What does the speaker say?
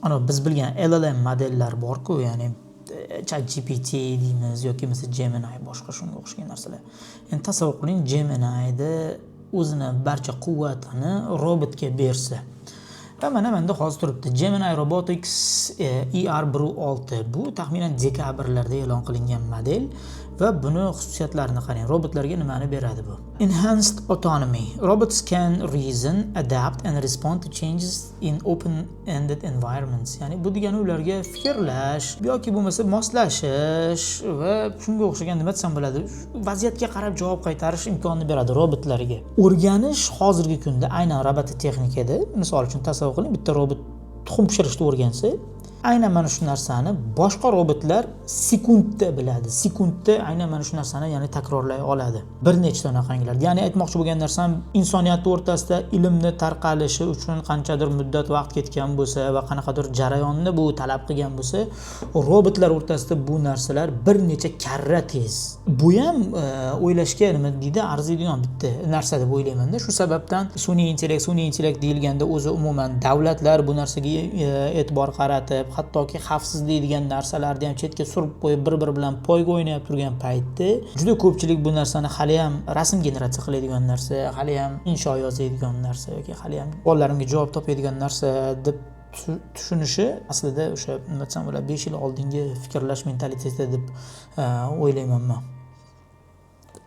ana biz bilgan LLM modellar bor-ku, ya'ni ChatGPT deymiz yoki mesela Gemini boshqa shunga o'xshagan narsalar. Endi tasavvur qiling, Gemini'da o'zini barcha quvvatini robotga bersa. Va mana menda hozir turibdi Gemini Robotics ER16. Bu taxminan dekabrlarda e'lon qilingan model va buni xususiyatlarini qarang. Robotlarga nimani beradi bu? Enhanced autonomy. Robots can reason, adapt and respond to changes in open-ended environments. Ya'ni bu degani ularga fikrlash yoki bo'lmasa moslashish va shunga o'xshagan nima desam bo'ladi, vaziyatga qarab javob qaytarish imkonini beradi robotlarga. O'rganish hozirgi kunda aynan robototexnikada, misol uchun tasavvur qiling, bitta robot tuxum pishirishni o'rgansa, aynan mana shu narsani boshqa robotlar sekundda biladi. Sekundda aynan mana shu narsani ya'ni takrorlay oladi. Bir nechta unaqangilar. Ya'ni aytmoqchi bo'lgan narsam, insoniyat o'rtasida ilmni tarqalishi uchun qanchadir muddat vaqt ketgan bo'lsa va qanaqadir jarayonni bu talab qilgan bo'lsa, robotlar o'rtasida bu narsalar bir necha karra tez. Bu ham o'ylashga nima deydi, arziydigan bitta narsa deb o'ylayman-da. Shu sababdan sun'iy intellekt deyilganda o'zi umuman davlatlar bu narsaga e'tibor qaratib, hattoki xavfsizlik degan narsalarni ham chetga surib qo'yib bir-biri bilan poyga o'ynab turgan paytda juda ko'pchilik bu narsani hali ham rasm generatsiya qiladigan narsa, hali ham insho yozadigan narsa yoki hali ham bolalarimga javob topadigan narsa deb tushunishi aslida o'sha nima desam bo'ladi, 5 yil oldingi fikrlash mentaliteti deb o'ylayman men.